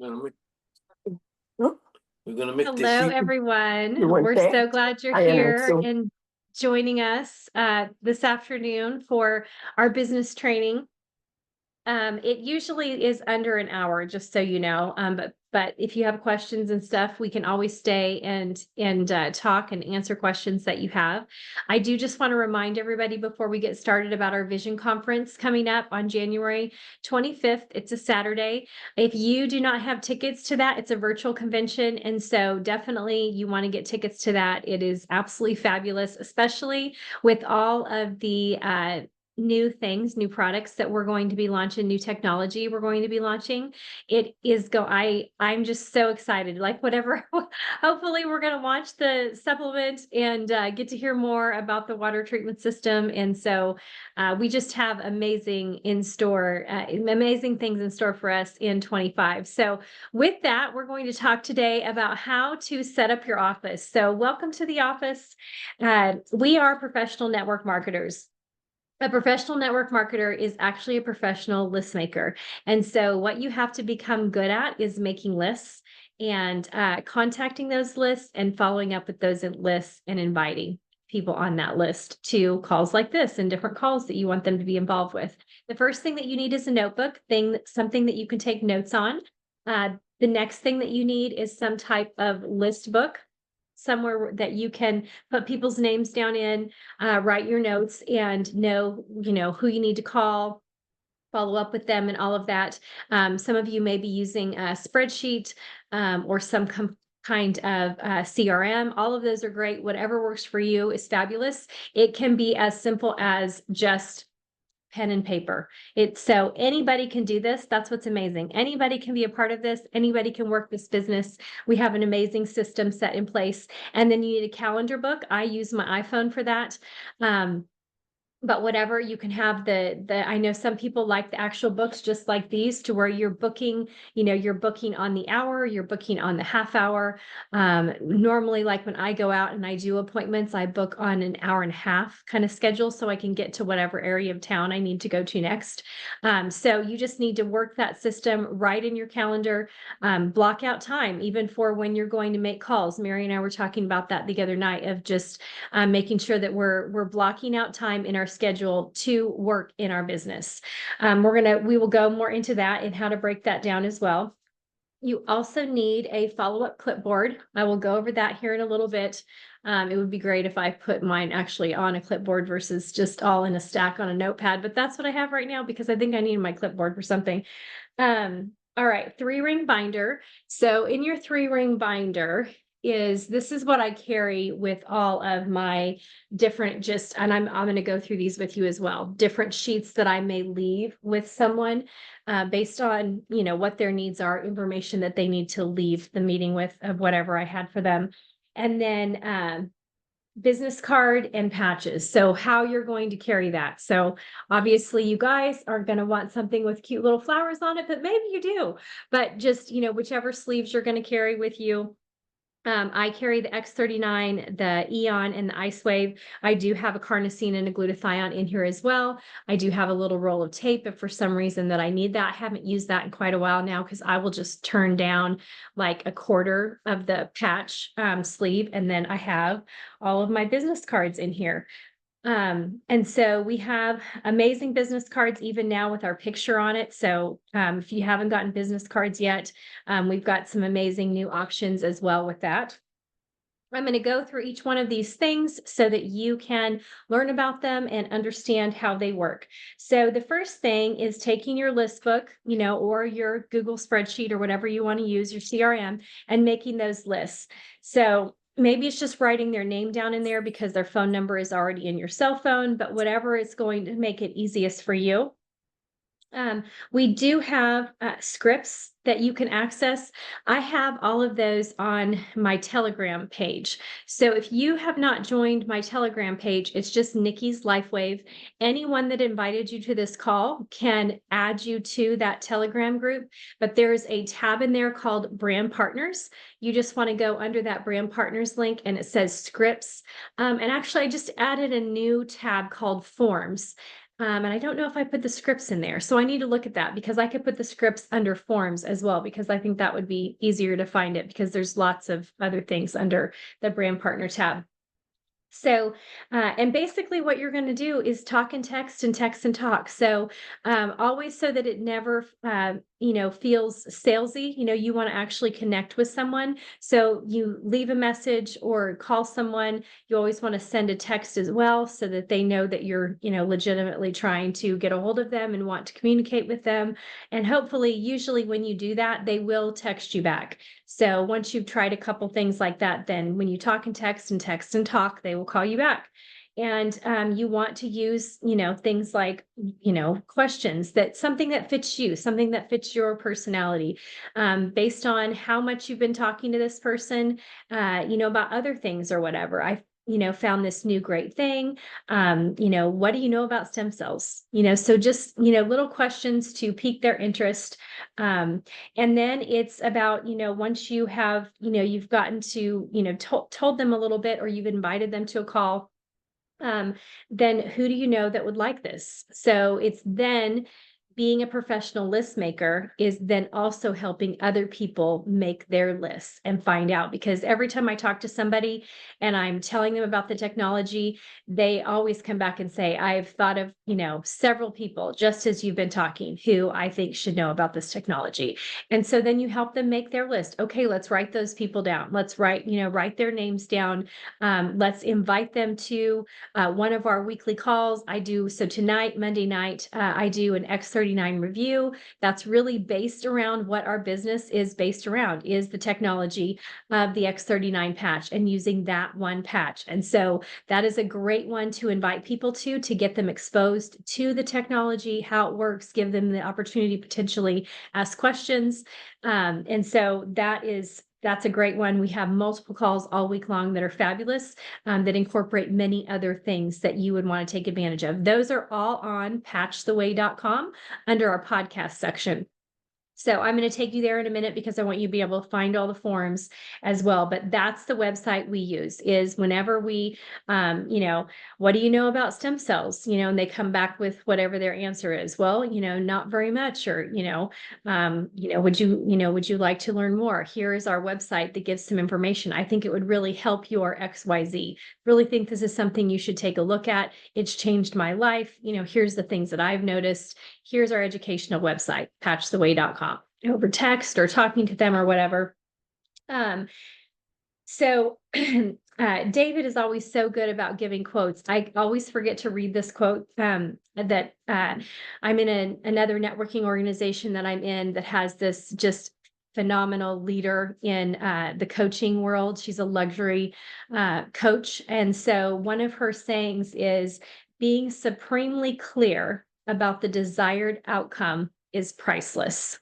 We're gonna make this. Hello, everyone. want We're that? so glad you're I am here too. and joining us this afternoon for our business training. It usually is under an hour, just so you know. But if you have questions and stuff, we can always stay and talk and answer questions that you have. I do just want to remind everybody before we get started about our vision conference coming up on January 25th. It's a Saturday. If you do not have tickets to that, it's a virtual convention, and so definitely you want to get tickets to that. It is absolutely fabulous, especially with all of the new things, new products that we're going to be launching, new technology we're going to be launching. I'm just so excited. Like whatever, hopefully we're going to launch the supplement and get to hear more about the water treatment system. And so we just have amazing things in store for us in 25. So with that, we're going to talk today about how to set up your office. So welcome to the office. We are professional network marketers. A professional network marketer is actually a professional list maker. And so what you have to become good at is making lists and contacting those lists and following up with those lists and inviting people on that list to calls like this and different calls that you want them to be involved with. The first thing that you need is a notebook, something that you can take notes on. The next thing that you need is some type of list book, somewhere that you can put people's names down in, write your notes and know, who you need to call, follow up with them and all of that. Some of you may be using a spreadsheet or some kind of CRM. All of those are great. Whatever works for you is fabulous. It can be as simple as just pen and paper. So anybody can do this. That's what's amazing. Anybody can be a part of this. Anybody can work this business. We have an amazing system set in place. And then you need a calendar book. I use my iPhone for that. But whatever, you can have I know some people like the actual books just like these, to where you're booking on the hour, you're booking on the half hour. Normally, like when I go out and I do appointments, I book on an hour and a half kind of schedule so I can get to whatever area of town I need to go to next. So you just need to work that system right in your calendar, block out time, even for when you're going to make calls. Mary and I were talking about that the other night, of just making sure that we're blocking out time in our schedule to work in our business. We will go more into that and how to break that down as well. You also need a follow-up clipboard. I will go over that here in a little bit. It would be great if I put mine actually on a clipboard versus just all in a stack on a notepad, but that's what I have right now because I think I need my clipboard for something. All right, 3-ring binder. So in your 3-ring binder, this is what I carry with all of my different and I'm going to go through these with you as well. Different sheets that I may leave with someone based on, what their needs are, information that they need to leave the meeting with, of whatever I had for them. And then business card and patches. So how you're going to carry that. So obviously you guys are going to want something with cute little flowers on it, but maybe you do, but just, whichever sleeves you're going to carry with you. I carry the X39, the Eon, and the Ice Wave. I do have a carnosine and a glutathione in here as well. I do have a little roll of tape if for some reason that I need that. I haven't used that in quite a while now because I will just turn down like a quarter of the patch sleeve, and then I have all of my business cards in here. And so we have amazing business cards even now with our picture on it. So if you haven't gotten business cards yet, we've got some amazing new options as well with that. I'm going to go through each one of these things so that you can learn about them and understand how they work. So the first thing is taking your list book, or your Google spreadsheet or whatever you want to use, your CRM, and making those lists. So maybe it's just writing their name down in there because their phone number is already in your cell phone, but whatever is going to make it easiest for you. We do have scripts that you can access. I have all of those on my Telegram page. So if you have not joined my Telegram page, it's just Nikki's LifeWave. Anyone that invited you to this call can add you to that Telegram group, but there's a tab in there called Brand Partners. You just want to go under that Brand Partners link and it says scripts. And actually, I just added a new tab called Forms. And I don't know if I put the scripts in there. So I need to look at that because I could put the scripts under forms as well, because I think that would be easier to find it because there's lots of other things under the brand partner tab. So, and basically what you're going to do is talk and text and text and talk. So, always so that it never, feels salesy. You want to actually connect with someone. So you leave a message or call someone. You always want to send a text as well so that they know that you're, legitimately trying to get a hold of them and want to communicate with them. And hopefully, usually when you do that, they will text you back. So once you've tried a couple things like that, then when you talk and text and talk, they will call you back. And you want to use, things like, questions that something that fits you, something that fits your personality, based on how much you've been talking to this person, about other things or whatever. Found this new great thing. What do you know about stem cells? So just, little questions to pique their interest. And then it's about, once you have, you've gotten to, told them a little bit or you've invited them to a call, um, then who do you know that would like this? So it's then being a professional list maker is then also helping other people make their lists and find out, because every time I talk to somebody and I'm telling them about the technology, they always come back and say, I've thought of, several people just as you've been talking who I think should know about this technology. And so then you help them make their list. Okay, let's write those people down. Let's write their names down. Let's invite them to one of our weekly calls. So tonight, Monday night, I do an X39 review. That's really based around what our business is based around, is the technology of the X39 patch and using that one patch. And so that is a great one to invite people to get them exposed to the technology, how it works, give them the opportunity to potentially ask questions. And so that's a great one. We have multiple calls all week long that are fabulous, that incorporate many other things that you would want to take advantage of. Those are all on patchtheway.com under our podcast section. So I'm going to take you there in a minute because I want you to be able to find all the forms as well. But that's the website we use, is whenever we, what do you know about stem cells? And they come back with whatever their answer is. Well, not very much, or, would you like to learn more? Here is our website that gives some information. I think it would really help your XYZ. Really think this is something you should take a look at. It's changed my life. Here's the things that I've noticed. Here's our educational website, patchtheway.com, over text or talking to them or whatever. So David is always so good about giving quotes. I always forget to read this quote, that I'm in another networking organization that I'm in that has this just phenomenal leader in the coaching world. She's a luxury coach. And so one of her sayings is, being supremely clear about the desired outcome is priceless.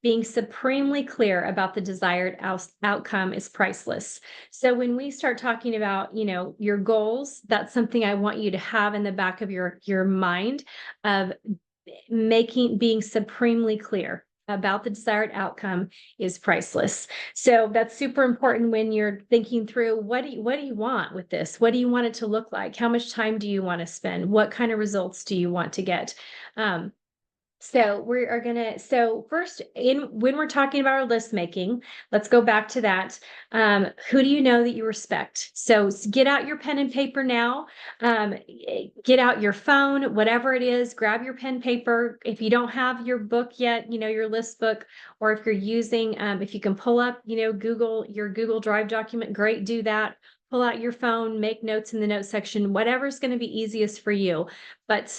Being supremely clear about the desired outcome is priceless. So when we start talking about, your goals, that's something I want you to have in the back of your mind, of being supremely clear about the desired outcome is priceless. So that's super important when you're thinking through, what do you want with this? What do you want it to look like? How much time do you want to spend? What kind of results do you want to get? So first, when we're talking about our list making, let's go back to that. Who do you know that you respect? So get out your pen and paper now. Get out your phone, whatever it is, grab your pen, paper. If you don't have your book yet, your list book, or if you're using, if you can pull up, your Google Drive document, great, do that. Pull out your phone, make notes in the notes section, whatever's going to be easiest for you. But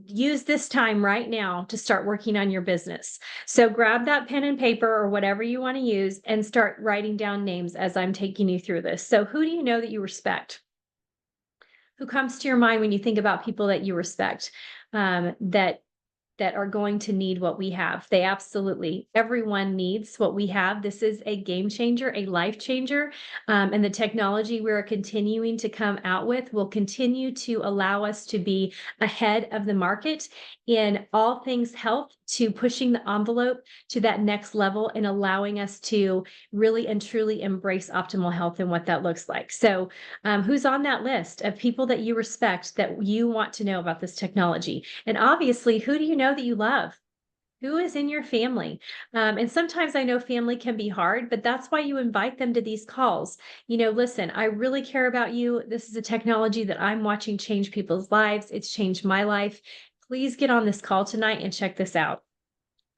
use this time right now to start working on your business. So grab that pen and paper or whatever you want to use and start writing down names as I'm taking you through this. So who do you know that you respect? Who comes to your mind when you think about people that you respect, that are going to need what we have? Everyone needs what we have. This is a game changer, a life changer. And the technology we're continuing to come out with will continue to allow us to be ahead of the market in all things health, to pushing the envelope to that next level and allowing us to really and truly embrace optimal health and what that looks like. So, who's on that list of people that you respect that you want to know about this technology? And obviously, who do you know that you love? Who is in your family? And sometimes I know family can be hard, but that's why you invite them to these calls. Listen, I really care about you. This is a technology that I'm watching change people's lives. It's changed my life. Please get on this call tonight and check this out.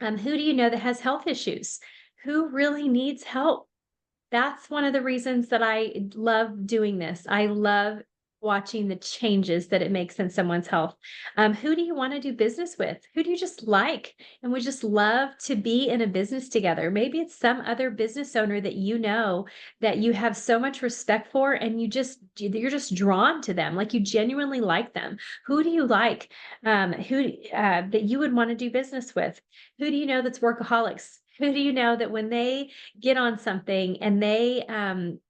Who do you know that has health issues? Who really needs help? That's one of the reasons that I love doing this. I love watching the changes that it makes in someone's health. Who do you want to do business with? Who do you just like and would just love to be in a business together? Maybe it's some other business owner that you know that you have so much respect for and you're just drawn to them, like you genuinely like them. Who do you like? Who that you would want to do business with? Who do you know that's workaholics? Who do you know that when they get on something and they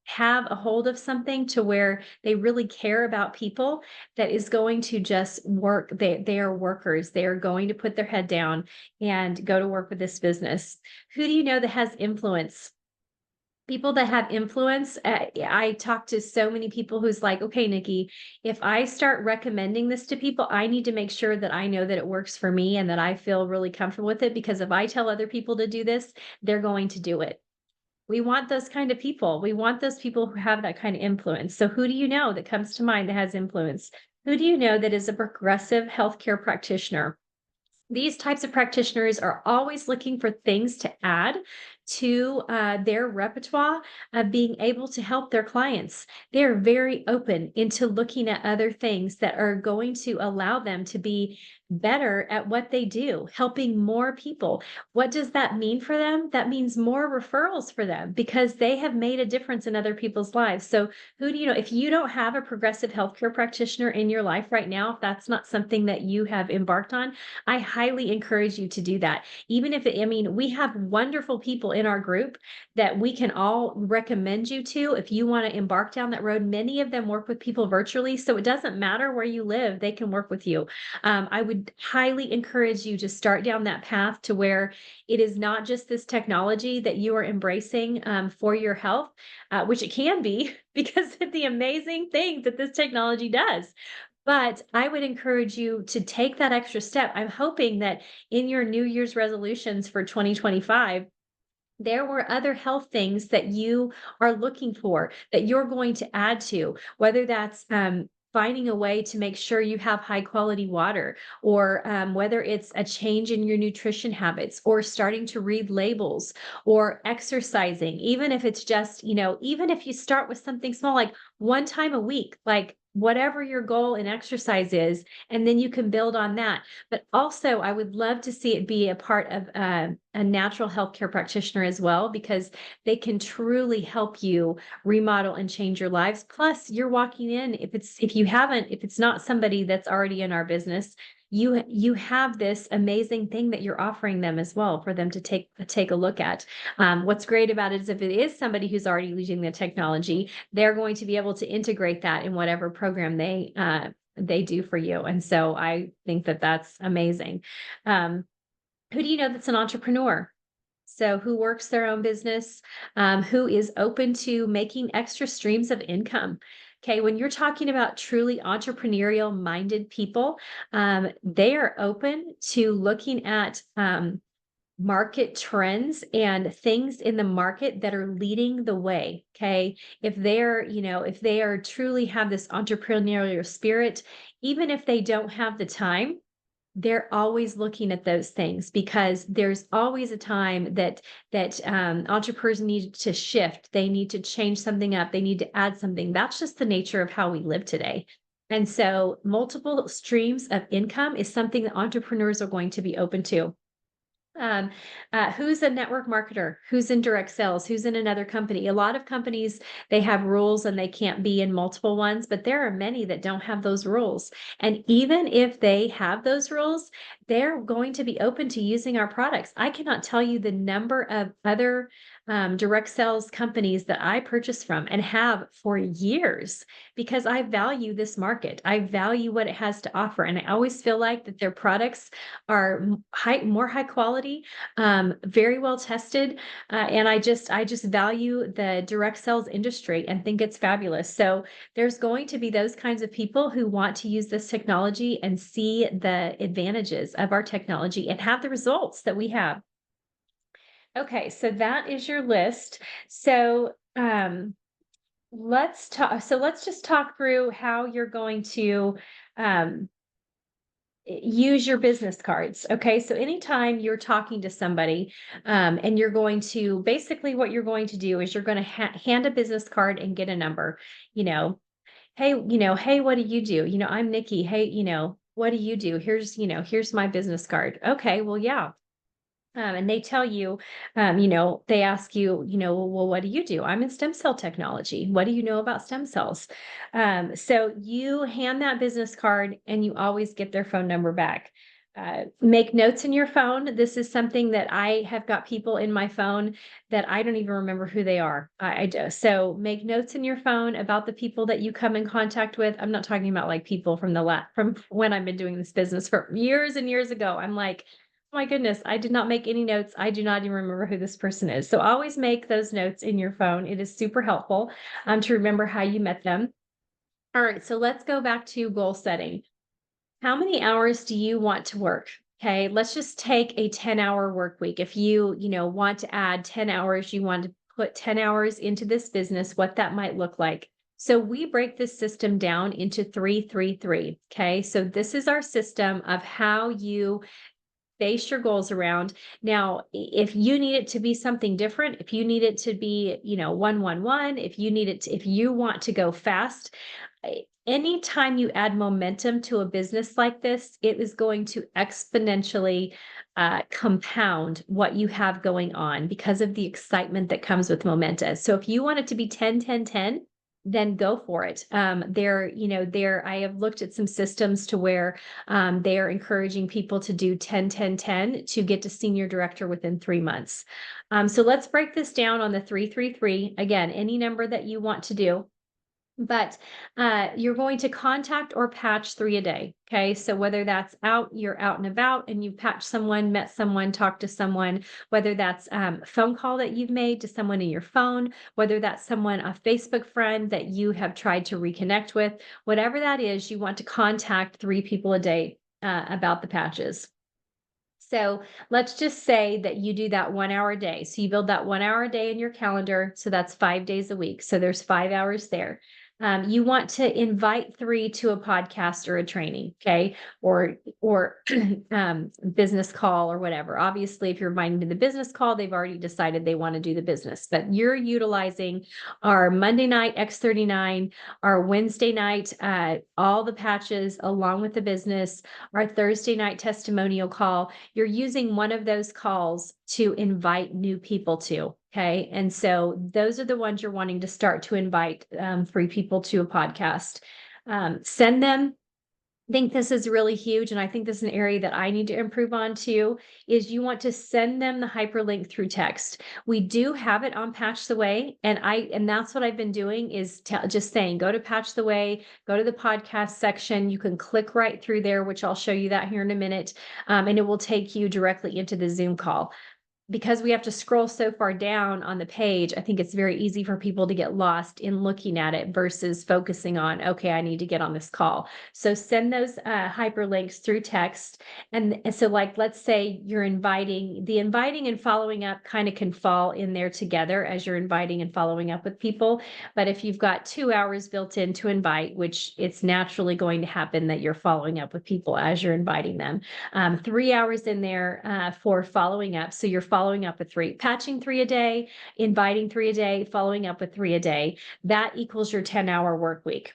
have a hold of something to where they really care about people, that is going to just work? They are workers. They are going to put their head down and go to work with this business. Who do you know that has influence? People that have influence, I talk to so many people who's like, okay, Nikki, if I start recommending this to people, I need to make sure that I know that it works for me and that I feel really comfortable with it. Because if I tell other people to do this, they're going to do it. We want those kind of people. We want those people who have that kind of influence. So who do you know that comes to mind that has influence? Who do you know that is a progressive healthcare practitioner? These types of practitioners are always looking for things to add to their repertoire of being able to help their clients. They're very open into looking at other things that are going to allow them to be better at what they do, helping more people. What does that mean for them? That means more referrals for them because they have made a difference in other people's lives. So, who do you know? If you don't have a progressive healthcare practitioner in your life right now, if that's not something that you have embarked on, I highly encourage you to do that. Even if I mean, we have wonderful people in our group that we can all recommend you to if you want to embark down that road. Many of them work with people virtually, so it doesn't matter where you live, they can work with you. I would highly encourage you to start down that path to where it is not just this technology that you are embracing for your health, which it can be because of the amazing things that this technology does. But I would encourage you to take that extra step. I'm hoping that in your New Year's resolutions for 2025, there were other health things that you are looking for that you're going to add to, whether that's finding a way to make sure you have high quality water, or whether it's a change in your nutrition habits, or starting to read labels, or exercising, even if it's just, even if you start with something small, like one time a week, like whatever your goal in exercise is, and then you can build on that. But also, I would love to see it be a part of a natural healthcare practitioner as well, because they can truly help you remodel and change your lives. Plus, you're walking in, if it's not somebody that's already in our business, you have this amazing thing that you're offering them as well for them to take a look at. What's great about it is if it is somebody who's already using the technology, they're going to be able to integrate that in whatever program they do for you. And so I think that that's amazing. Who do you know that's an entrepreneur? So who works their own business, who is open to making extra streams of income. Okay, when you're talking about truly entrepreneurial minded people, they are open to looking at market trends and things in the market that are leading the way. Okay, if they are truly have this entrepreneurial spirit, even if they don't have the time, they're always looking at those things, because there's always a time that entrepreneurs need to shift. They need to change something up. They need to add something. That's just the nature of how we live today. And so multiple streams of income is something that entrepreneurs are going to be open to. Um, who's a network marketer? Who's in direct sales? Who's in another company? A lot of companies, they have rules and they can't be in multiple ones, but there are many that don't have those rules. And even if they have those rules, they're going to be open to using our products. I cannot tell you the number of other direct sales companies that I purchase from and have for years because I value this market. I value what it has to offer. And I always feel like that their products are more high quality, very well tested. And I just value the direct sales industry and think it's fabulous. So there's going to be those kinds of people who want to use this technology and see the advantages of our technology and have the results that we have. Okay, so that is your list. So let's talk. So let's just talk through how you're going to um, use your business cards. Okay, so anytime you're talking to somebody, and you're going to basically what you're going to do is you're going to hand a business card and get a number. You know, hey, hey, what do you do? I'm Nikki. Hey, what do you do? Here's my business card. Okay, well, yeah. And they tell you, they ask you, well, what do you do? I'm in stem cell technology. What do you know about stem cells? So you hand that business card and you always get their phone number back. Make notes in your phone. This is something that I have got people in my phone that I don't even remember who they are. I do. So make notes in your phone about the people that you come in contact with. I'm not talking about like people from when I've been doing this business for years and years ago. I'm like, oh my goodness, I did not make any notes. I do not even remember who this person is. So always make those notes in your phone. It is super helpful to remember how you met them. All right, so let's go back to goal setting. How many hours do you want to work? Okay, let's just take a 10-hour work week. If you, want to add 10 hours, you want to put 10 hours into this business, what that might look like. So we break this system down into 3-3-3. Okay, so this is our system of how you base your goals around. Now, if you need it to be something different, if you need it to be, 1-1-1, if you want to go fast, anytime you add momentum to a business like this, it is going to exponentially compound what you have going on because of the excitement that comes with momentum. So if you want it to be 10-10-10, then go for it. I have looked at some systems to where they are encouraging people to do 10-10-10 to get to senior director within 3 months. So let's break this down on the 3-3-3. Again, any number that you want to do. But you're going to contact or patch 3 a day. Okay. So whether that's you're out and about and you patch someone, met someone, talked to someone, whether that's a phone call that you've made to someone in your phone, whether that's someone, a Facebook friend that you have tried to reconnect with, whatever that is, you want to contact 3 people a day about the patches. So let's just say that you do that 1 hour a day. So you build that 1 hour a day in your calendar. So that's 5 days a week. So there's 5 hours there. You want to invite 3 to a podcast or a training, okay, or business call or whatever. Obviously, if you're inviting to the business call, they've already decided they want to do the business. But you're utilizing our Monday night X39, our Wednesday night, all the patches along with the business, our Thursday night testimonial call. You're using one of those calls to invite new people to. Okay. And so those are the ones you're wanting to start to invite 3 people to a podcast. Send them. I think this is really huge. And I think this is an area that I need to improve on too, is you want to send them the hyperlink through text. We do have it on Patch the Way. And that's what I've been doing is just saying, go to Patch the Way, go to the podcast section. You can click right through there, which I'll show you that here in a minute. And it will take you directly into the Zoom call. Because we have to scroll so far down on the page, I think it's very easy for people to get lost in looking at it versus focusing on, okay, I need to get on this call. So send those hyperlinks through text. And so like, let's say you're inviting and following up kind of can fall in there together as you're inviting and following up with people. But if you've got 2 hours built in to invite, which it's naturally going to happen that you're following up with people as you're inviting them, 3 hours in there for following up. So you're following up with 3, patching 3 a day, inviting 3 a day, following up with 3 a day. That equals your 10-hour work week.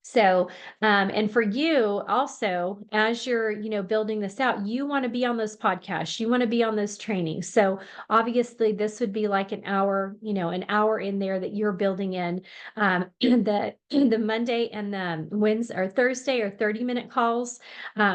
So, and for you also, as you're, building this out, you want to be on those podcasts, you want to be on those trainings. So obviously this would be like an hour in there that you're building in. The Monday and the Wednesday or Thursday are 30-minute calls.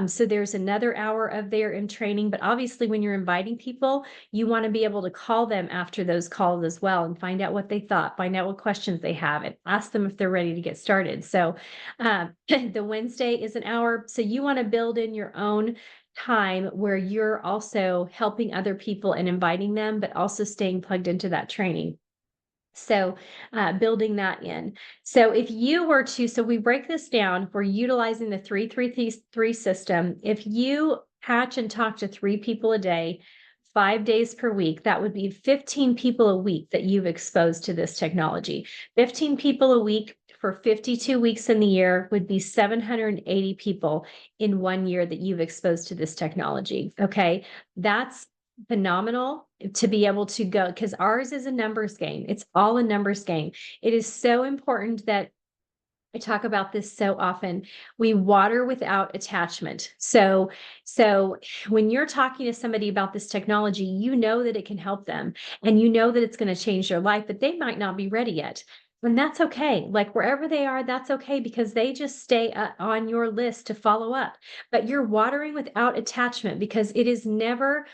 So there's another hour of there in training. But obviously when you're inviting people, you want to be able to call them after those calls as well and find out what they thought, find out what questions they have, and ask them if they're ready to get started. So the Wednesday is an hour. So you want to build in your own time where you're also helping other people and inviting them, but also staying plugged into that training. So, building that in. So if you were to, so we break this down, we're utilizing the 3-3-3 system. If you patch and talk to 3 people a day, 5 days per week, that would be 15 people a week that you've exposed to this technology. 15 people a week for 52 weeks in the year would be 780 people in 1 year that you've exposed to this technology. Okay. That's phenomenal to be able to go, because ours is a numbers game. It's all a numbers game. It is so important that I talk about this so often. We water without attachment. So when you're talking to somebody about this technology, you know that it can help them and you know that it's going to change their life, but they might not be ready yet. And that's okay. Like wherever they are, that's okay because they just stay on your list to follow up. But you're watering without attachment because it is never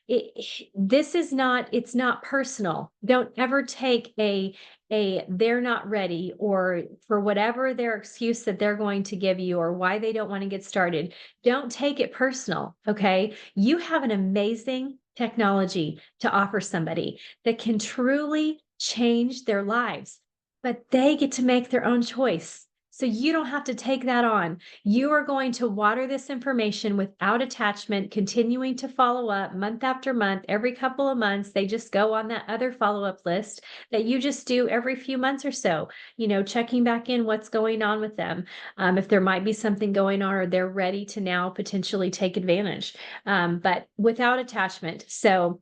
this is not, it's not personal. Don't ever take a they're not ready or for whatever their excuse that they're going to give you or why they don't want to get started. Don't take it personal. Okay. You have an amazing technology to offer somebody that can truly change their lives, but they get to make their own choice. So you don't have to take that on. You are going to water this information without attachment, continuing to follow up month after month, every couple of months. They just go on that other follow-up list that you just do every few months or so, checking back in what's going on with them. If there might be something going on or they're ready to now potentially take advantage, but without attachment. So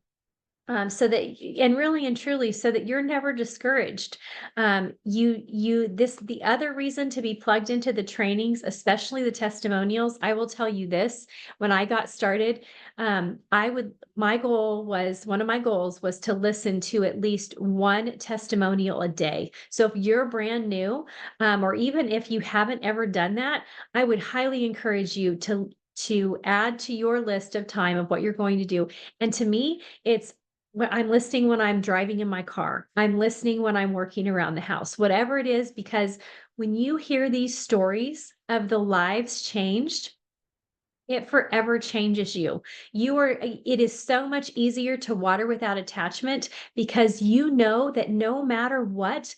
that, and really and truly, so that you're never discouraged. The other reason to be plugged into the trainings, especially the testimonials, I will tell you this, when I got started, one of my goals was to listen to at least one testimonial a day. So if you're brand new, or even if you haven't ever done that, I would highly encourage you to add to your list of time of what you're going to do. And to me, I'm listening when I'm driving in my car. I'm listening when I'm working around the house, whatever it is, because when you hear these stories of the lives changed, it forever changes you. It is so much easier to water without attachment because you know that no matter what,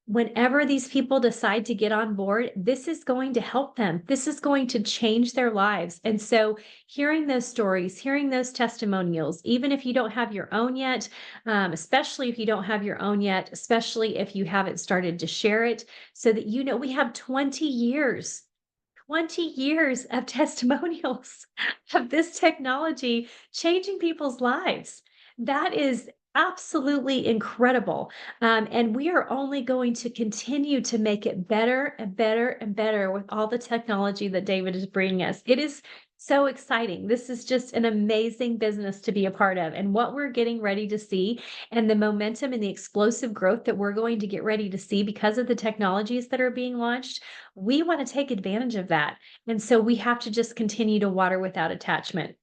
whenever these people decide to get on board, this is going to help them. This is going to change their lives. And so hearing those stories, hearing those testimonials, even if you don't have your own yet, especially if you don't have your own yet, especially if you haven't started to share it, so that we have 20 years of testimonials of this technology changing people's lives. That is absolutely incredible. And we are only going to continue to make it better and better and better with all the technology that David is bringing us. It is so exciting. This is just an amazing business to be a part of. And what we're getting ready to see and the momentum and the explosive growth that we're going to get ready to see because of the technologies that are being launched, we want to take advantage of that. And so we have to just continue to water without attachment.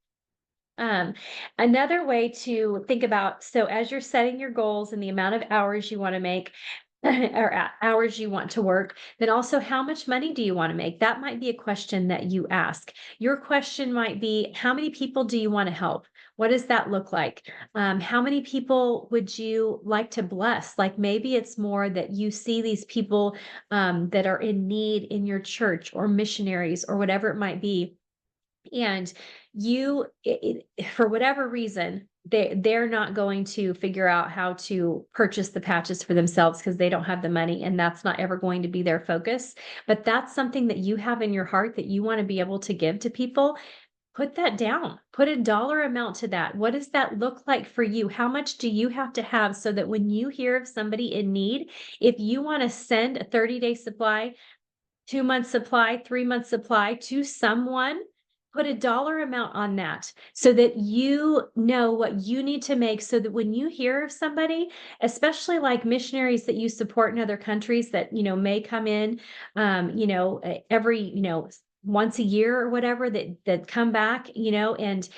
Um, Another way to think about, so as you're setting your goals and the amount of hours you want to make, or hours you want to work, then also how much money do you want to make? That might be a question that you ask. Your question might be, how many people do you want to help? What does that look like? How many people would you like to bless? Like maybe it's more that you see these people that are in need in your church or missionaries or whatever it might be. And for whatever reason, they're not going to figure out how to purchase the patches for themselves because they don't have the money, and that's not ever going to be their focus. But that's something that you have in your heart that you want to be able to give to people. Put that down. Put a dollar amount to that. What does that look like for you? How much do you have to have so that when you hear of somebody in need, if you want to send a 30-day supply, 2 month supply, 3 month supply to someone, put a dollar amount on that so that you know what you need to make so that when you hear of somebody, especially like missionaries that you support in other countries that, may come in, every, once a year or whatever that come back, and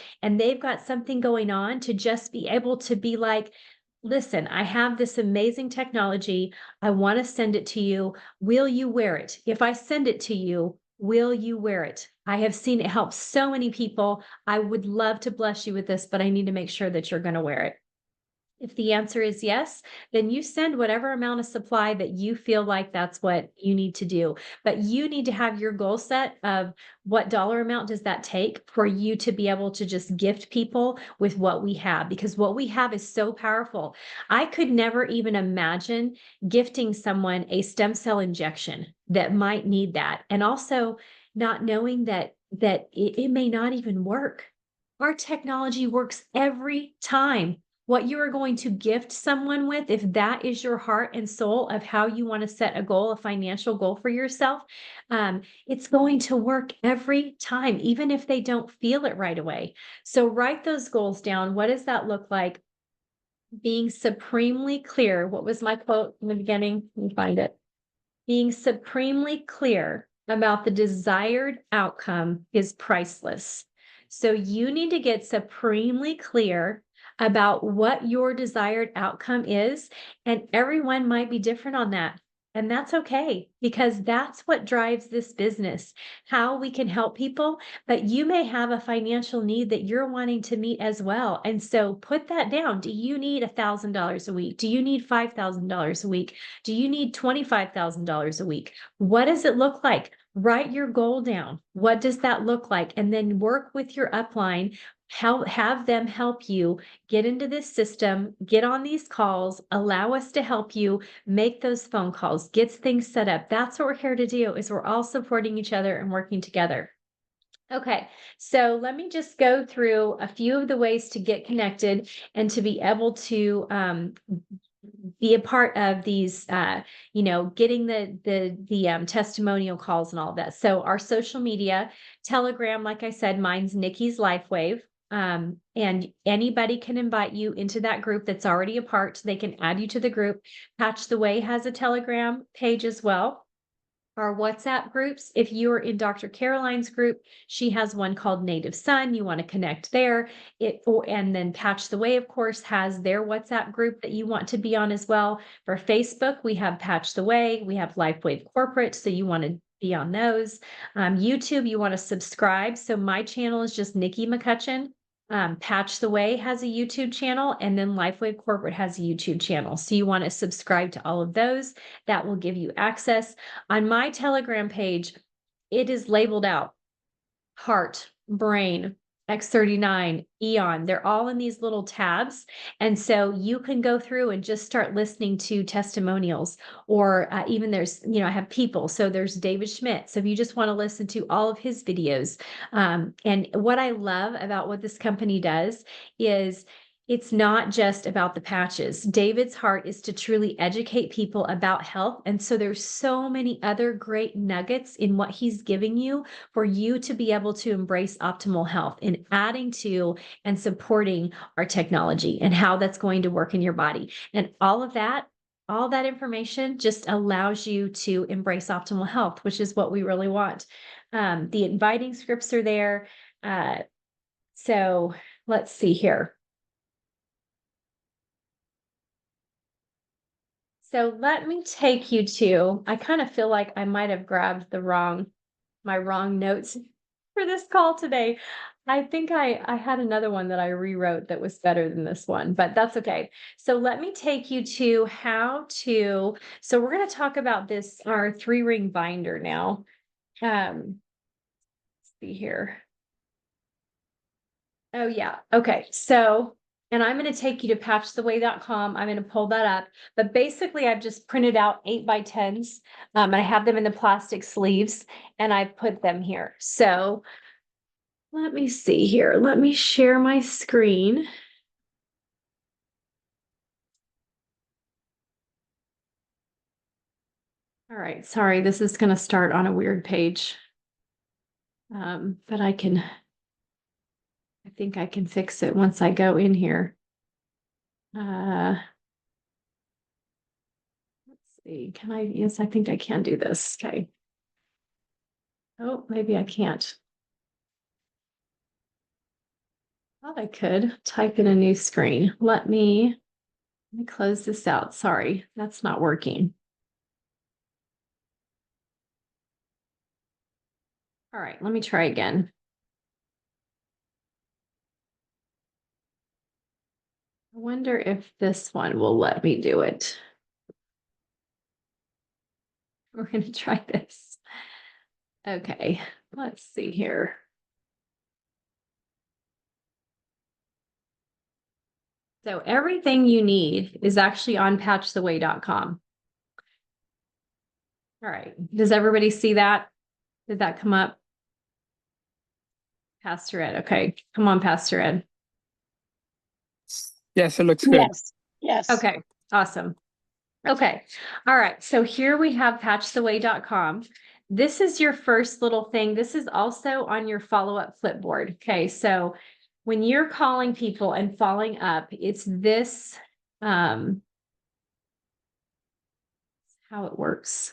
they've got something going on to just be able to be like, listen, I have this amazing technology. I want to send it to you. Will you wear it? If I send it to you, will you wear it? I have seen it help so many people. I would love to bless you with this, but I need to make sure that you're going to wear it. If the answer is yes, then you send whatever amount of supply that you feel like that's what you need to do. But you need to have your goal set of what dollar amount does that take for you to be able to just gift people with what we have, because what we have is so powerful. I could never even imagine gifting someone a stem cell injection that might need that. And also not knowing that it may not even work. Our technology works every time. What you are going to gift someone with, if that is your heart and soul of how you want to set a goal, a financial goal for yourself, it's going to work every time, even if they don't feel it right away. So write those goals down. What does that look like? Being supremely clear. What was my quote in the beginning? Let me find it. Being supremely clear about the desired outcome is priceless. So you need to get supremely clear about what your desired outcome is, and everyone might be different on that. And that's okay, because that's what drives this business, how we can help people. But you may have a financial need that you're wanting to meet as well. And so put that down. Do you need $1,000 a week? Do you need $5,000 a week? Do you need $25,000 a week? What does it look like? Write your goal down. What does that look like? And then work with your upline. Have them help you get into this system, get on these calls, allow us to help you make those phone calls, get things set up. That's what we're here to do, is we're all supporting each other and working together. Okay, so let me just go through a few of the ways to get connected and to be able to be a part of these, getting the testimonial calls and all of that. So our social media, Telegram, like I said, mine's Nikki's LifeWave. And anybody can invite you into that group that's already a part. They can add you to the group. Patch the Way has a Telegram page as well. Our WhatsApp groups, if you are in Dr. Caroline's group, she has one called Native Son. You want to connect there. And then Patch the Way, of course, has their WhatsApp group that you want to be on as well. For Facebook, we have Patch the Way, we have LifeWave Corporate, so you want to be on those. YouTube, you want to subscribe. So my channel is just Nikki McCutchen. Patch the Way has a YouTube channel, and then LifeWave Corporate has a YouTube channel. So you want to subscribe to all of those. That will give you access. On my Telegram page, it is labeled out: heart, brain, X39, Eon. They're all in these little tabs. And so you can go through and just start listening to testimonials, or even there's, I have people. So there's David Schmidt. So if you just want to listen to all of his videos. And what I love about what this company does is it's not just about the patches. David's heart is to truly educate people about health. And so there's so many other great nuggets in what he's giving you for you to be able to embrace optimal health, in adding to and supporting our technology and how that's going to work in your body. And all that information just allows you to embrace optimal health, which is what we really want. The inviting scripts are there. So let's see here. So let me take you to, I kind of feel like I might have grabbed my wrong notes for this call today. I think I had another one that I rewrote that was better than this one, but that's okay. So let me take you to so we're going to talk about our 3-ring binder now. Let's see here. Oh yeah. Okay. So, and I'm going to take you to patchtheway.com. I'm going to pull that up, but basically I've just printed out 8x10s. I have them in the plastic sleeves and I put them here. So let me see here. Let me share my screen. All All right, sorry, this is going to start on a weird page. But I think I can fix it once I go in here. Let's see, can I, yes, I think I can do this. Okay. Oh, maybe I can't. Thought I could type in a new screen. Let me close this out. Sorry, that's not working. All right, let me try again. I wonder if this one will let me do it. We're going to try this. Okay, let's see here. So everything you need is actually on patchtheway.com. All right, does everybody see that? Did that come up? Pastor Ed, okay. Come on, Pastor Ed. Yes, it looks good. Yes, yes. Okay, awesome. Okay, all right. So here we have patchtheway.com. This is your first little thing. This is also on your follow-up clipboard. Okay, so when you're calling people and following up, it's this, how it works.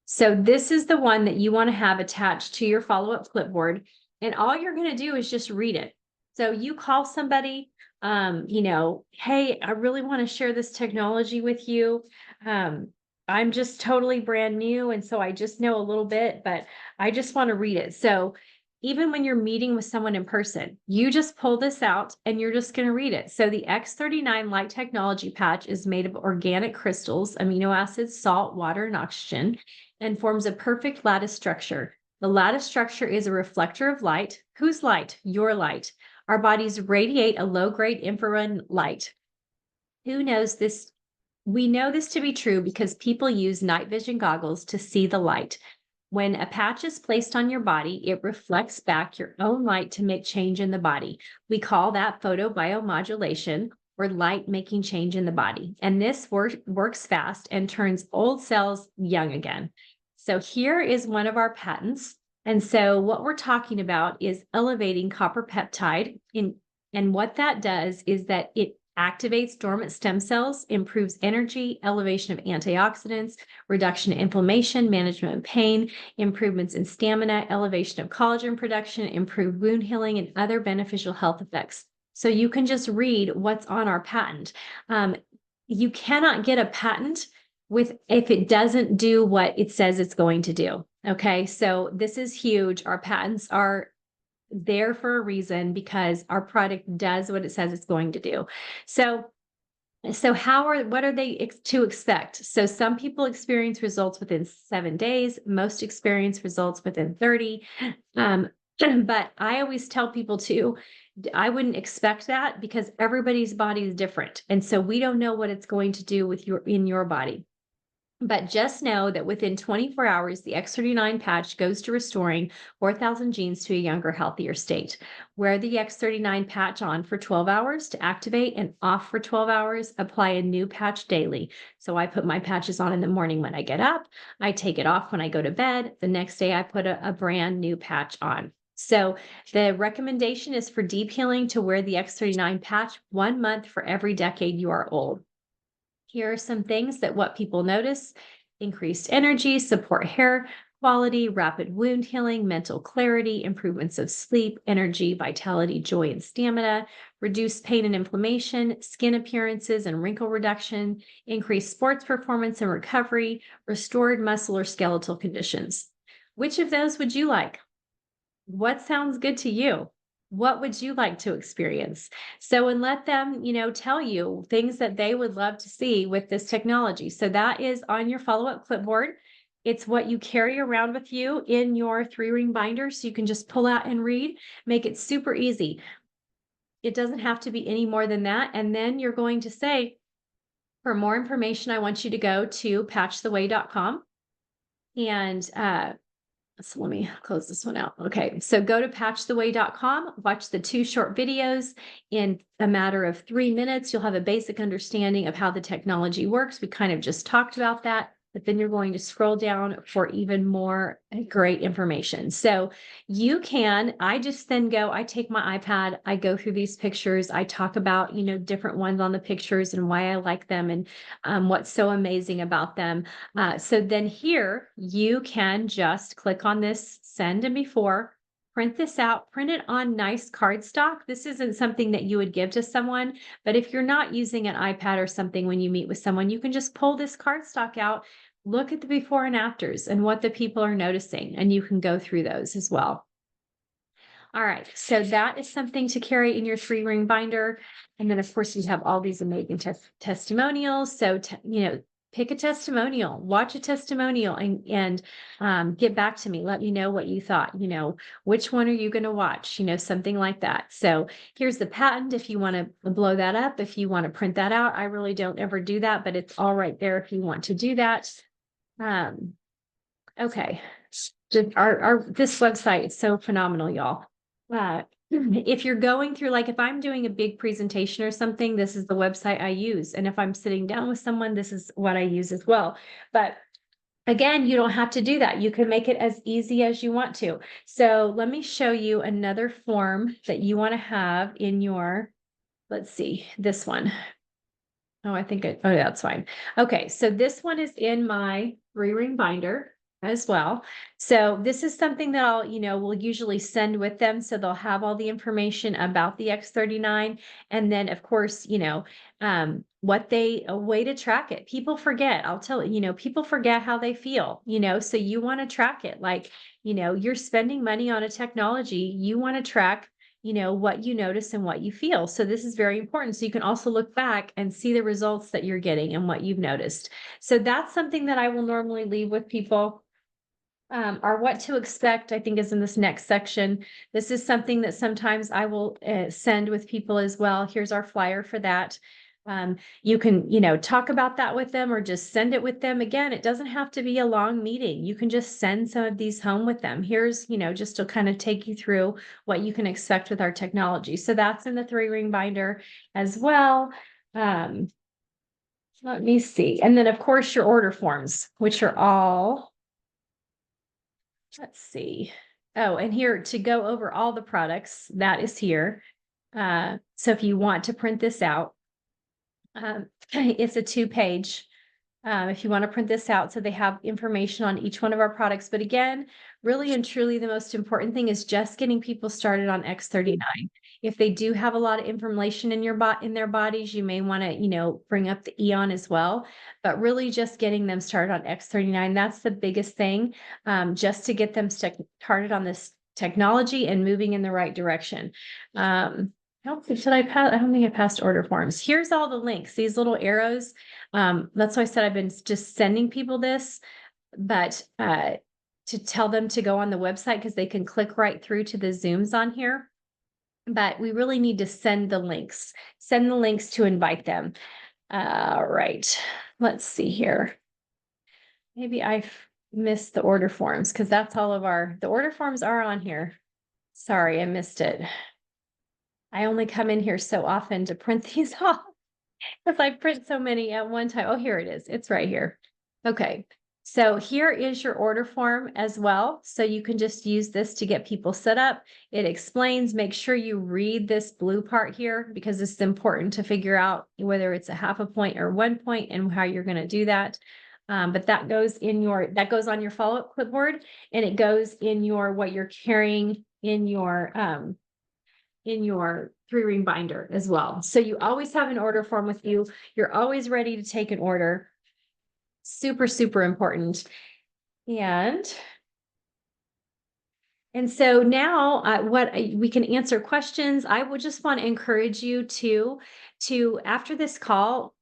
So this is the one that you want to have attached to your follow-up clipboard. And all you're going to do is just read it. So you call somebody, you know, hey, I really want to share this technology with you. I'm just totally brand new. And so I just know a little bit, but I just want to read it. So even when you're meeting with someone in person, you just pull this out and you're just going to read it. So the X39 light technology patch is made of organic crystals, amino acids, salt, water, and oxygen, and forms a perfect lattice structure. The lattice structure is a reflector of light. Whose light? Your light. Our bodies radiate a low-grade infrared light. Who knows this? We know this to be true because people use night vision goggles to see the light. When a patch is placed on your body, it reflects back your own light to make change in the body. We call that photobiomodulation, or light making change in the body. And this works fast and turns old cells young again. So here is one of our patents. And so what we're talking about is elevating copper peptide. And what that does is that it activates dormant stem cells, improves energy, elevation of antioxidants, reduction in inflammation, management of pain, improvements in stamina, elevation of collagen production, improved wound healing, and other beneficial health effects. So you can just read what's on our patent. You cannot get a patent if it doesn't do what it says it's going to do. Okay, so this is huge. Our patents are there for a reason because our product does what it says it's going to do. So what are they to expect? So some people experience results within 7 days, most experience results within 30. But I always tell people too, I wouldn't expect that because everybody's body is different. And so we don't know what it's going to do in your body. But just know that within 24 hours, the X39 patch goes to restoring 4,000 genes to a younger, healthier state. Wear the X39 patch on for 12 hours to activate and off for 12 hours. Apply a new patch daily. So I put my patches on in the morning when I get up. I take it off when I go to bed. The next day, I put a brand new patch on. So the recommendation is for deep healing to wear the X39 patch 1 month for every decade you are old. Here are some things that what people notice: increased energy, support hair quality, rapid wound healing, mental clarity, improvements of sleep, energy, vitality, joy, and stamina, reduced pain and inflammation, skin appearances and wrinkle reduction, increased sports performance and recovery, restored muscle or skeletal conditions. Which of those would you like? What sounds good to you? What would you like to experience? So, and let them, tell you things that they would love to see with this technology. So that is on your follow-up clipboard. It's what you carry around with you in your 3-ring binder. So you can just pull out and read, make it super easy. It doesn't have to be any more than that. And then you're going to say, for more information, I want you to go to patchtheway.com. And, so let me close this one out. Okay, so go to patchtheway.com, watch the 2 short videos. In a matter of 3 minutes, you'll have a basic understanding of how the technology works. We kind of just talked about that. but then you're going to scroll down for even more great information. So I just then I take my iPad, I go through these pictures, I talk about, different ones on the pictures and why I like them and what's so amazing about them. So then here you can just click on this send and before, print this out, print it on nice cardstock. This isn't something that you would give to someone, but if you're not using an iPad or something when you meet with someone, you can just pull this cardstock out, look at the before and afters and what the people are noticing, and you can go through those as well. All right, so that is something to carry in your 3-ring binder. And then, of course, you have all these amazing testimonials. So, pick a testimonial, watch a testimonial, and get back to me. Let me know what you thought. Which one are you going to watch? Something like that. So here's the patent. If you want to blow that up, if you want to print that out, I really don't ever do that, but it's all right there if you want to do that. Okay, this website is so phenomenal, y'all. If you're going through, like if I'm doing a big presentation or something, this is the website I use. And if I'm sitting down with someone, this is what I use as well. But again, you don't have to do that. You can make it as easy as you want to. So let me show you another form that you want to have in your, let's see, this one. Oh, that's fine. Okay, so this one is in my 3-ring binder as well. So this is something that we'll usually send with them. So they'll have all the information about the X39. And then of course, a way to track it. People forget, I'll tell you, people forget how they feel, so you want to track it. Like, you're spending money on a technology, you want to track what you notice and what you feel. So this is very important. So you can also look back and see the results that you're getting and what you've noticed. So that's something that I will normally leave with people. Or what to expect, I think, is in this next section. This is something that sometimes I will send with people as well. Here's our flyer for that. You can, talk about that with them or just send it with them. Again, it doesn't have to be a long meeting. You can just send some of these home with them. Here's, just to kind of take you through what you can expect with our technology. So that's in the 3-ring binder as well. Let me see. And then, of course, your order forms, which are all, let's see. Oh, and here to go over all the products, that is here. So if you want to print this out, it's a 2-page. If you want to print this out, so they have information on each one of our products. But again, really and truly, the most important thing is just getting people started on X39. If they do have a lot of information in their bodies, you may want to, bring up the Eon as well. But really, just getting them started on X39, that's the biggest thing, just to get them started on this technology and moving in the right direction. I don't think I passed order forms. Here's all the links, these little arrows. That's why I said I've been just sending people this, but to tell them to go on the website because they can click right through to the Zooms on here. But we really need to send the links to invite them. All right, let's see here. Maybe I missed the order forms because that's all of the order forms are on here. Sorry, I missed it. I only come in here so often to print these off because I print so many at one time. Oh, here it is. It's right here. Okay. So here is your order form as well. So you can just use this to get people set up. It explains, make sure you read this blue part here because it's important to figure out whether it's a 0.5 point or 1 point and how you're going to do that. But that goes on your follow-up clipboard, and it goes in what you're carrying in your 3-ring binder as well. So you always have an order form with you. You're always ready to take an order. Super, super important. And so now we can answer questions. I would just want to encourage you to after this call,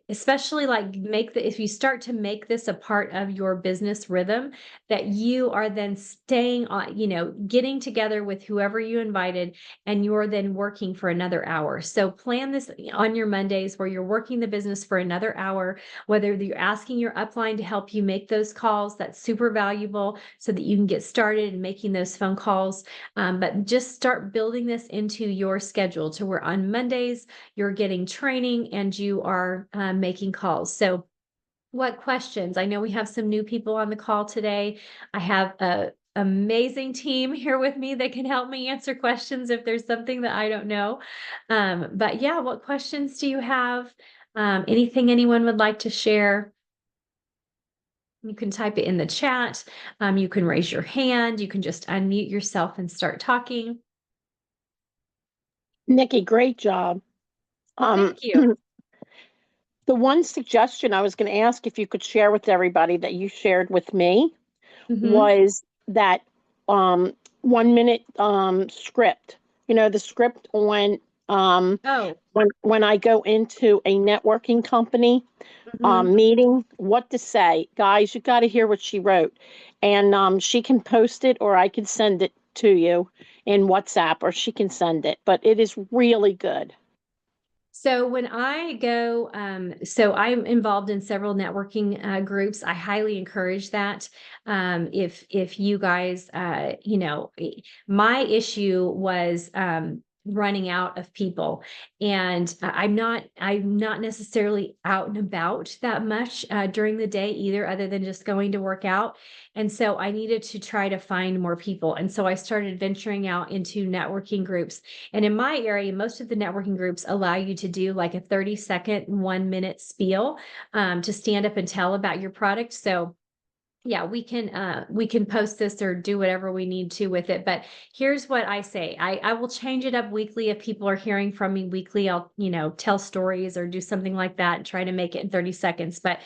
especially if you start to make this a part of your business rhythm, that you are then staying on, getting together with whoever you invited, and you're then working for another hour. So plan this on your Mondays where you're working the business for another hour, whether you're asking your upline to help you make those calls, that's super valuable so that you can get started in making those phone calls. But just start building this into your schedule to where on Mondays, you're getting training and you are making calls. So What questions? I know we have some new people on the call today. I have a amazing team here with me that can help me answer questions if there's something that I don't know. But yeah, what questions do you have? Anything anyone would like to share? You can type it in the chat. You can raise your hand. You can just unmute yourself and start talking. Nikki, great job. Thank you. The one suggestion I was going to ask if you could share with everybody that you shared with me was that 1 minute script. You know, the script on Oh, when I go into a networking company meeting, what to say. Guys, you got to hear what she wrote. And she can post it or I can send it to you in WhatsApp or she can send it. But it is really good. So when I go, so I'm involved in several networking groups. I highly encourage that. If you guys, my issue was running out of people, and I'm not necessarily out and about that much during the day either, other than just going to work out. And so I needed to try to find more people, and so I started venturing out into networking groups. And in my area, most of the networking groups allow you to do like a 30-second, 1 minute spiel to stand up and tell about your product. So yeah, we can post this or do whatever we need to with it. But here's what I say. I will change it up weekly. If people are hearing from me weekly, I'll, tell stories or do something like that and try to make it in 30 seconds. But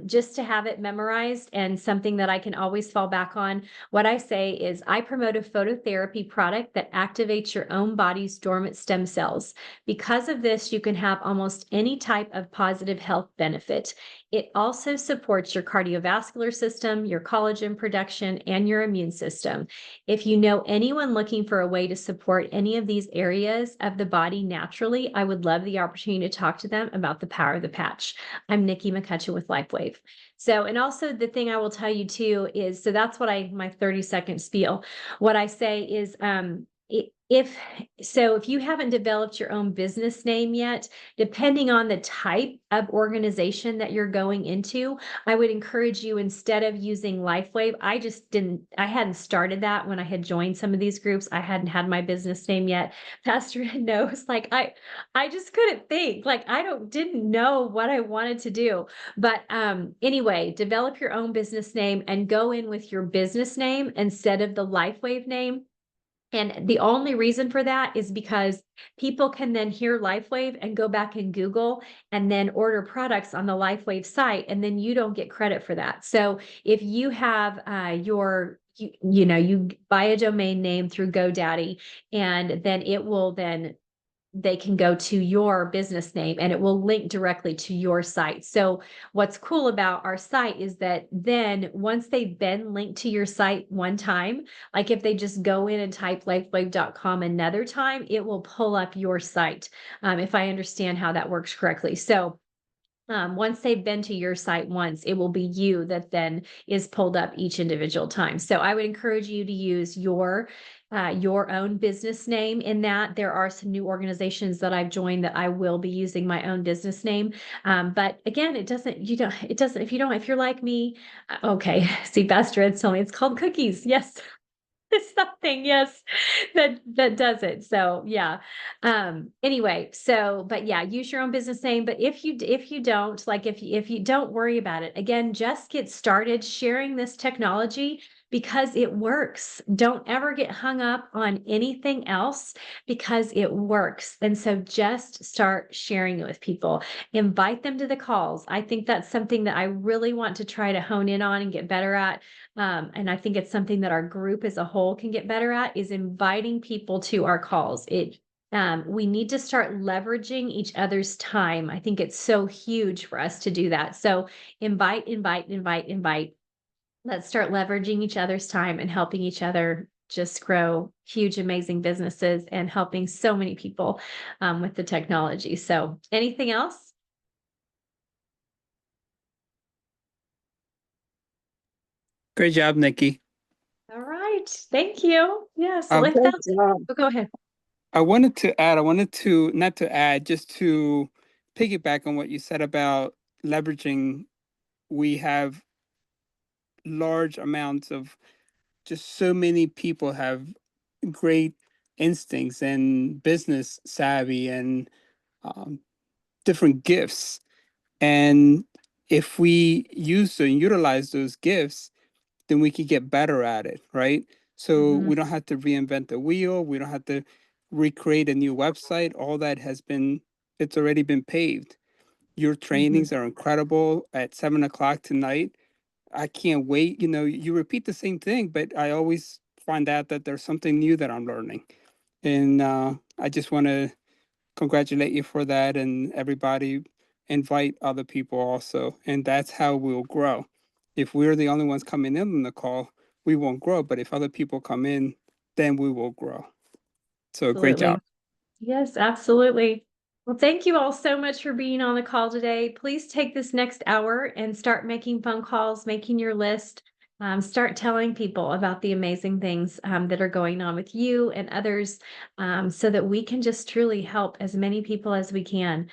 just to have it memorized and something that I can always fall back on, what I say is I promote a phototherapy product that activates your own body's dormant stem cells. Because of this, you can have almost any type of positive health benefit. It also supports your cardiovascular system, your collagen production, and your immune system. If you know anyone looking for a way to support any of these areas of the body naturally, I would love the opportunity to talk to them about the power of the patch. I'm Nikki McCutchen with LifeWave. So, and also the thing I will tell you too is, so that's what my 30-second spiel. What I say is, if if you haven't developed your own business name yet, depending on the type of organization that you're going into, I would encourage you, instead of using LifeWave, I hadn't started that when I had joined some of these groups. I hadn't had my business name yet. Pastor Ed knows, like I just couldn't think, like didn't know what I wanted to do. But anyway, develop your own business name and go in with your business name instead of the LifeWave name. And the only reason for that is because people can then hear LifeWave and go back and Google and then order products on the LifeWave site, and then you don't get credit for that. So if you have you buy a domain name through GoDaddy, and then they can go to your business name and it will link directly to your site. So what's cool about our site is that then once they've been linked to your site one time, like if they just go in and type lifewave.com another time, it will pull up your site, if I understand how that works correctly. So once they've been to your site once, it will be you that then is pulled up each individual time. So I would encourage you to use your own business name in that. There are some new organizations that I've joined that I will be using my own business name. But again, if you're like me, okay, see, Pastor Ed's telling me it's called cookies. Yes. It's something, yes, that does it. So yeah. Anyway, but yeah, use your own business name. But if you don't, like if you don't worry about it, again, just get started sharing this technology because it works. Don't ever get hung up on anything else because it works. And so just start sharing it with people. Invite them to the calls. I think that's something that I really want to try to hone in on and get better at. And I think it's something that our group as a whole can get better at, is inviting people to our calls. We need to start leveraging each other's time. I think it's so huge for us to do that. So invite, invite, invite, invite. Let's start leveraging each other's time and helping each other just grow huge, amazing businesses and helping so many people with the technology. So anything else? Great job, Nikki. All right. Thank you. Yes. Um, If Great that's, job. oh, go ahead. I wanted to, not to add, just to piggyback on what you said about leveraging we have large amounts of just so many people have great instincts and business savvy and um, different gifts. And if we use and utilize those gifts, then we could get better at it, right? So we don't have to reinvent the wheel. We don't have to recreate a new website. All that it's already been paved. Your trainings are incredible at 7 o'clock tonight. I can't wait. You repeat the same thing, but I always find out that there's something new that I'm learning. And I just want to congratulate you for that, and everybody invite other people also. And that's how we'll grow. If we're the only ones coming in on the call, we won't grow. But if other people come in, then we will grow. So great job. Yes, absolutely. Well, thank you all so much for being on the call today. Please take this next hour and start making phone calls, making your list. Start telling people about the amazing things that are going on with you and others, so that we can just truly help as many people as we can.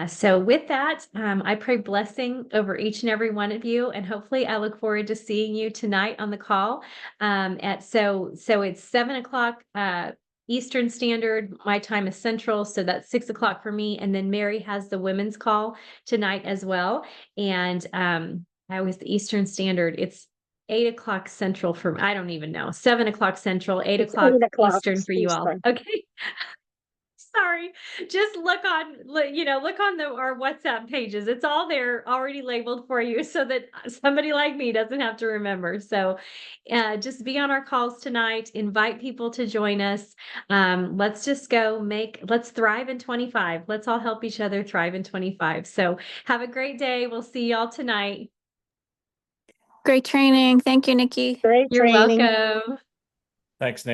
So with that, I pray blessing over each and every one of you, and hopefully I look forward to seeing you tonight on the call. So it's 7 o'clock Eastern Standard. My time is Central, so that's 6 o'clock for me. And then Mary has the women's call tonight as well. And I was the Eastern Standard. It's 8 o'clock Central for, I don't even know, 7 o'clock Central, 8 o'clock Eastern for you all. Okay. Sorry, just look on our WhatsApp pages. It's all there already labeled for you so that somebody like me doesn't have to remember. So just be on our calls tonight, invite people to join us. Let's just let's thrive in 25. Let's all help each other thrive in 25. So have a great day. We'll see y'all tonight. Great training. Thank you, Nikki. Great You're training. welcome. Thanks, Nick.